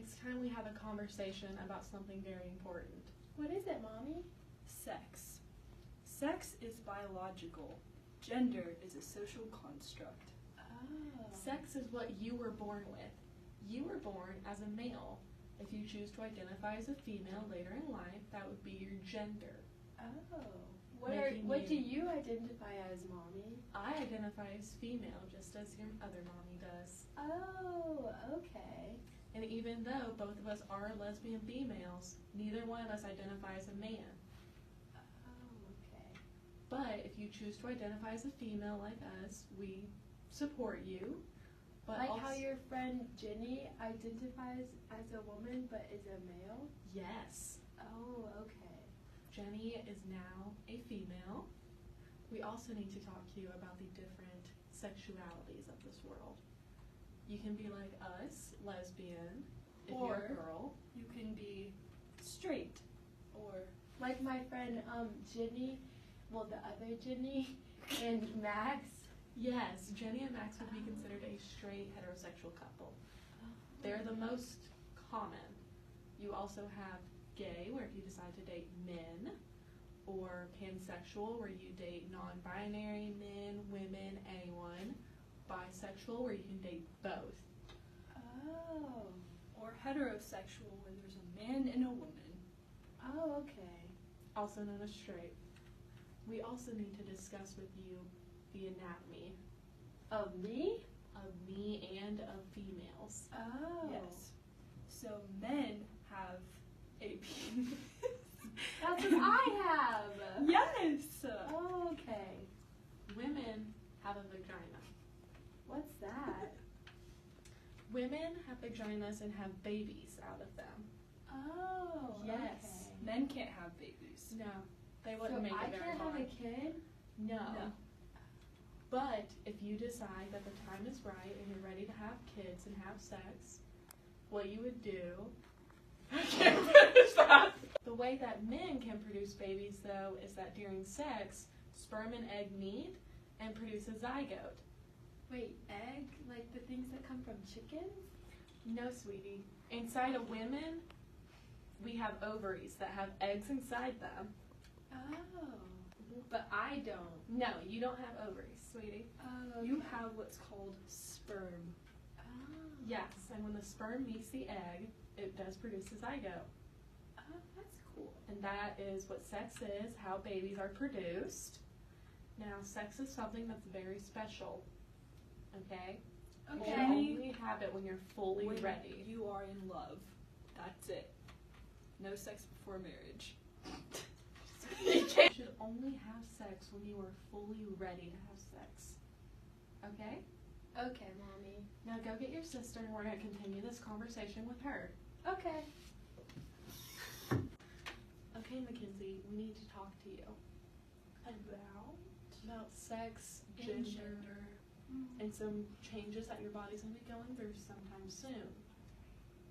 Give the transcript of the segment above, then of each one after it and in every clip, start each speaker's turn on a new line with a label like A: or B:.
A: it's time we have a conversation about something very important.
B: What is it, Mommy?
C: Sex. Sex is biological. Gender is a social construct.
B: Oh.
A: Sex is what you were born with. You were born as a male. If you choose to identify as a female later in life, that would be your gender.
B: Oh.
A: Making
B: What do
A: you-
B: you identify as, Mommy?
A: I identify as female, just as your other mommy does.
B: Oh, okay.
A: And even though both of us are lesbian females, neither one of us identify as a man.
B: Oh, okay.
A: But if you choose to identify as a female like us, we support you. But
B: Like
A: also,
B: how your friend Jenny identifies as a woman but is a male?
A: yes,
B: Oh, okay.
A: Jenny is now a female. We also need to talk to you about the different sexualities of this world. You can be like us, lesbian, if you're
C: Or-
A: a girl.
C: You can be straight or
B: Like my friend Jenny, well the other Jenny, and Max.
A: Yes, Jenny and Max would be considered a straight heterosexual couple. They're the most common. You also have gay, where if you decide to date men, or pansexual, where you date non-binary men, women, anyone. Bisexual, where you can date both.
B: Oh.
C: or heterosexual where there's a man and a woman.
B: Oh, okay.
A: Also known as straight. We also need to discuss with you the anatomy
B: Of me?
A: of me and of females.
B: Oh.
C: Yes. So men have a penis.
B: That's what I have.
C: Yes.
B: Oh, okay.
A: Women have a vagina.
B: What's that?
A: Women have vaginas and have babies out of them.
B: Oh.
A: Yes.
B: Okay.
C: Men can't have babies.
A: No, they
B: So
A: wouldn't make
B: I
A: it very
B: can't
A: far.
B: have a kid?
A: No.
C: No.
A: But if you decide that the time is right and you're ready to have kids and have sex, what you would do. I can't finish that. The way that men can produce babies, though, is that during sex, sperm and egg meet and produce a zygote.
B: Wait, egg? Like the things that come from chickens?
A: No, sweetie. Inside of women, we have ovaries that have eggs inside them.
B: Oh. But I don't.
A: No, you don't have ovaries, sweetie.
B: Oh.
C: You have what's called sperm.
B: Oh.
A: Yes, and when the sperm meets the egg, it does produce a zygote.
B: Oh, that's cool.
A: And that is what sex is, how babies are produced. Now, sex is something that's very special, okay? You
C: Okay.
A: should only have it when you're fully
C: When
A: ready.
C: you are in love. That's it. No sex before marriage.
A: You should only have sex when you are fully ready to have sex, okay?
B: Okay, Mommy.
A: Now go get your sister and we're going to continue this conversation with her.
B: Okay.
A: Okay, Mackenzie, we need to talk to you about sex, gender, and some changes that your body's going to be going through sometime soon.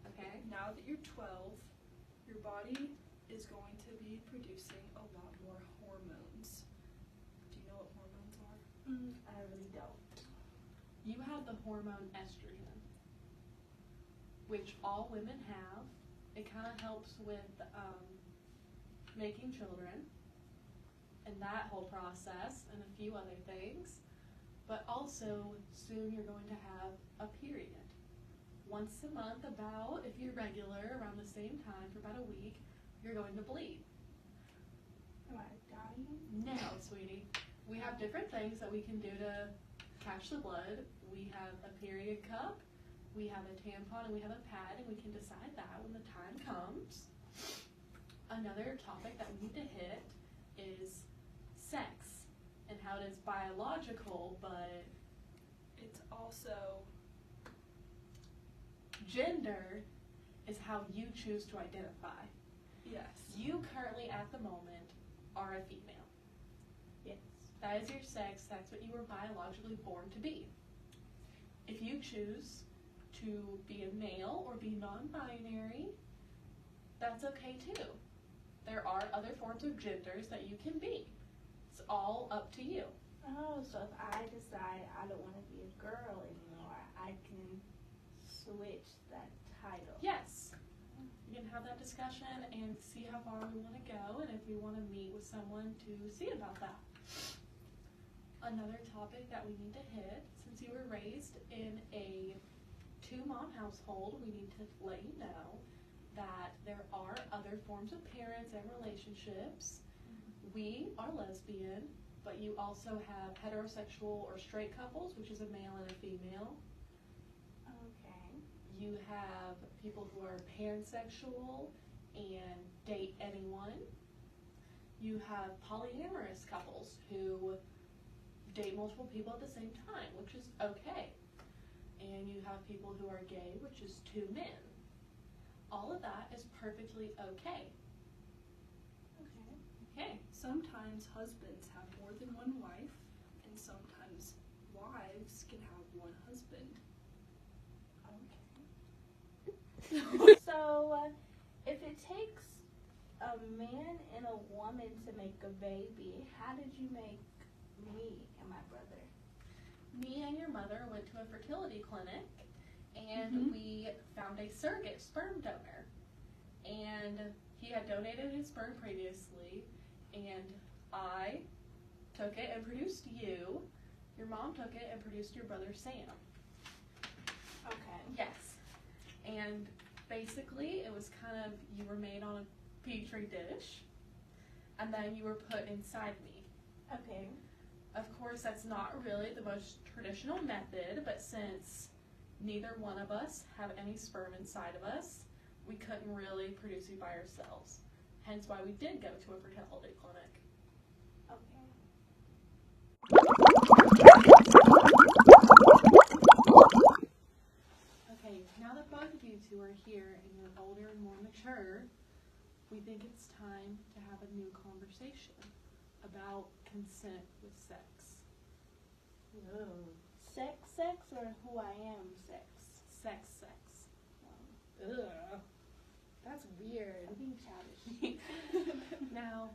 A: Okay?
C: Now that you're 12, your body is going to be producing a lot more hormones. Do you know what hormones are?
A: I really don't. You have the hormone estrogen, which all women have. It kind of helps with making children and that whole process and a few other things. But also, soon you're going to have a period. Once a month, about, if you're regular, around the same time for about a week, you're going to bleed.
B: Am I dying?
A: No, sweetie. We have different things that we can do to catch the blood. We have a period cup, we have a tampon, and we have a pad, and we can decide that when the time comes. Another topic that we need to hit is sex and how it is biological, but
C: It's also
A: gender is how you choose to identify.
C: yes.
A: You currently, at the moment, are a female.
B: Yes.
A: That is your sex. That's what you were biologically born to be. If you choose to be a male or be non-binary, that's okay too. There are other forms of genders that you can be. It's all up to you.
D: Oh, so if I decide I don't want to be a girl anymore, I can switch that title.
A: Yes. have that discussion and see how far we want to go and if we want to meet with someone to see about that. Another topic that we need to hit, since you were raised in a two-mom household, we need to let you know that there are other forms of parents and relationships. We are lesbian, but you also have heterosexual or straight couples, which is a male and a female.
D: Okay.
A: You have people who are pansexual and date anyone. You have polyamorous couples who date multiple people at the same time, which is okay. And you have people who are gay, which is two men. All of that is perfectly okay.
D: Okay.
A: Okay.
C: Sometimes husbands have more than one wife, and sometimes wives can have one husband.
D: Okay. So, if it takes a man and a woman to make a baby, how did you make me and my brother?
A: Me and your mother went to a fertility clinic, and we found a surrogate sperm donor. And he had donated his sperm previously, and I took it and produced you. Your mom took it and produced your brother Sam.
D: Okay.
A: Yes. And basically, it was kind of, you were made on a petri dish, and then you were put inside me.
D: Okay.
A: Of course, that's not really the most traditional method, but since neither one of us have any sperm inside of us, we couldn't really produce you by ourselves. Hence why we did go to a fertility clinic.
D: Okay.
A: Okay, now that both of you two are here and you're older and more mature, we think it's time to have a new conversation about consent with sex.
D: Sex, or who I am, sex?
A: Sex.
B: Ugh. That's weird.
D: I'm being childish.
A: Now,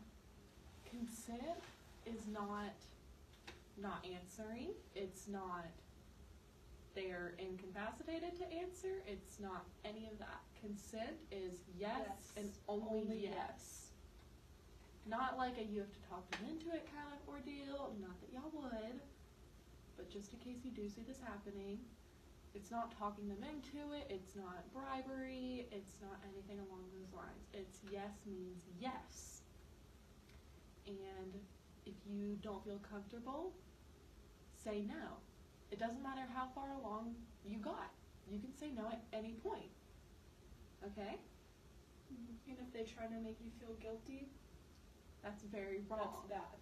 A: consent is not answering. It's not they're incapacitated to answer. It's not any of that. Consent is yes, and only yes. Not like a you have to talk them into it kind of ordeal. Not that y'all would, but just in case you do see this happening, it's not talking them into it. It's not bribery. It's not anything along those lines. It's yes means yes. And if you don't feel comfortable, say no. It doesn't matter how far along you got. You can say no at any point. Okay?
C: And if they try to make you feel guilty,
A: That's very wrong.
C: that's bad.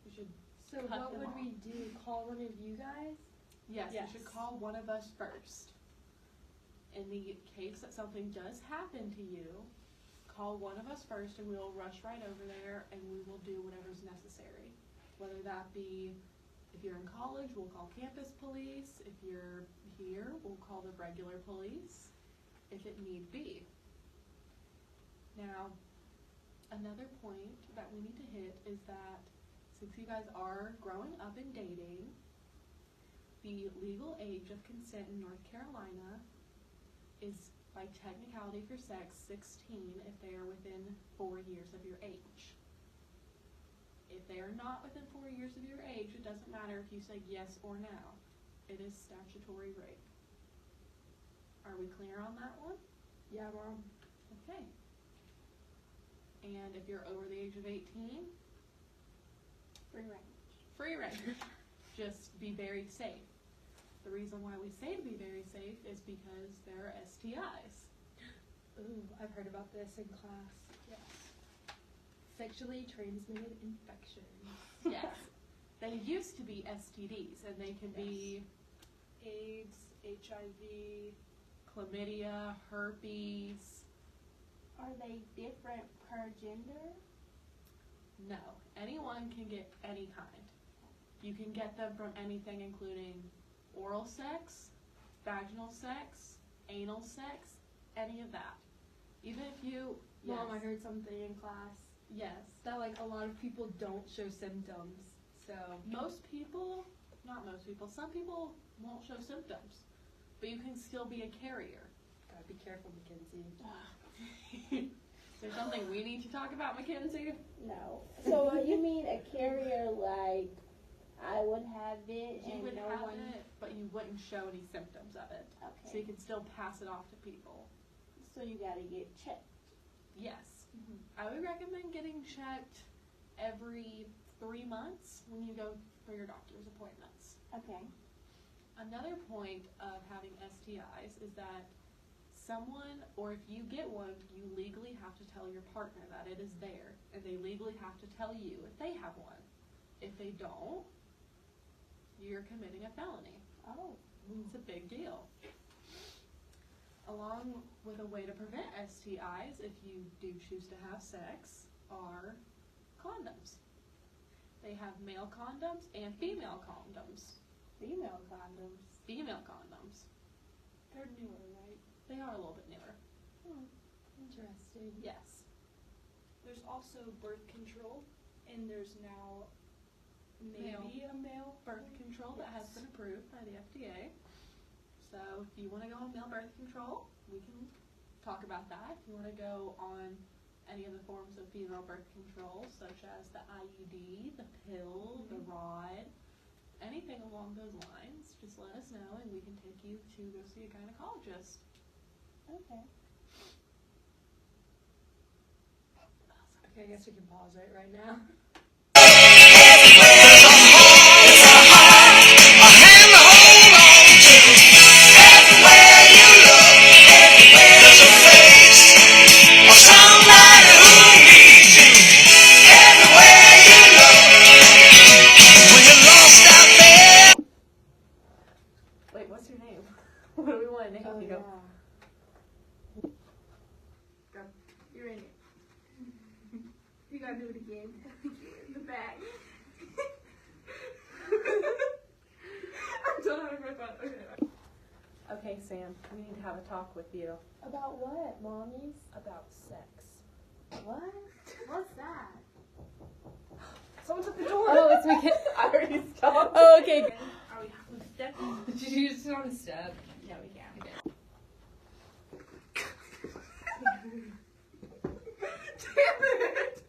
A: You should
B: So
A: cut
B: what
A: them
B: would
A: off.
B: we do? Call one of you guys?
A: Yes,
C: Yes.
A: you should call one of us first. In the case that something does happen to you, call one of us first and we'll rush right over there and we will do whatever's necessary. Whether that be, if you're in college, we'll call campus police. If you're here, we'll call the regular police, if it need be. Now, another point that we need to hit is that since you guys are growing up and dating, the legal age of consent in North Carolina is, by technicality for sex, 16 if they are within 4 years of your age. If they are not within 4 years of your age, it doesn't matter if you say yes or no. It is statutory rape. Are we clear on that one?
B: Yeah, Mom.
A: Okay. And if you're over the age of 18,
D: Free range.
A: free range. Just be very safe. The reason why we say to be very safe is because there are STIs.
B: Ooh, I've heard about this in class.
A: Yes.
B: Sexually transmitted infections.
A: Yes. They used to be STDs, and they can be
C: AIDS, HIV,
A: chlamydia, herpes.
D: Are they different per gender?
A: No. Anyone can get any kind. You can get them from anything including oral sex, vaginal sex, anal sex, any of that. Even if you...
B: Mom, I
A: yes.
B: heard something in class
A: Yes.
B: that like a lot of people don't show symptoms. So
A: Most people, not most people, some people won't show symptoms, but you can still be a carrier.
E: Be careful, Mackenzie.
A: Is there something we need to talk about, Mackenzie?
D: No. So you mean a carrier like I would have it
A: You
D: and
A: would
D: no
A: have
D: one?
A: it, but you wouldn't show any symptoms of it. So you
D: Okay.
A: can still pass it off to people.
D: So you gotta get checked.
A: Yes. I would recommend getting checked every 3 months when you go for your doctor's appointments.
D: Okay.
A: Another point of having STIs is that someone, or if you get one, you legally have to tell your partner that it is there, and they legally have to tell you if they have one. If they don't, you're committing a felony.
D: Oh.
A: It's a big deal. Along with a way to prevent STIs, if you do choose to have sex, are condoms. They have male condoms and female condoms.
D: Female condoms.
A: Female condoms.
C: They're newer, right?
A: They are a little bit newer.
E: Interesting.
A: Yes.
C: There's also birth control, and there's now maybe a male
A: Birth control that has been approved by the FDA. So if you want to go on male birth control, we can talk about that. If you want to go on any of the forms of female birth control, such as the IUD, the pill, the rod, anything along those lines, just let us know and we can take you to go see a gynecologist.
D: Okay.
E: Okay, I guess we can pause right now.
A: Wait, what's your name? What do we want to name
D: Oh,
A: you?
D: yeah.
A: Go. You're in it.
D: You gotta do it again. In the back.
A: I'm done having my fun. Okay. Okay, Sam, we need to have a talk with you
D: About what, mommies?
A: about sex.
D: What? What's that?
A: Someone's at the door.
E: Oh, it's Mackenzie.
A: I already stopped.
E: Oh, okay.
C: Are we stepping?
E: Did you just want to step?
D: No, we can't.
A: Damn it!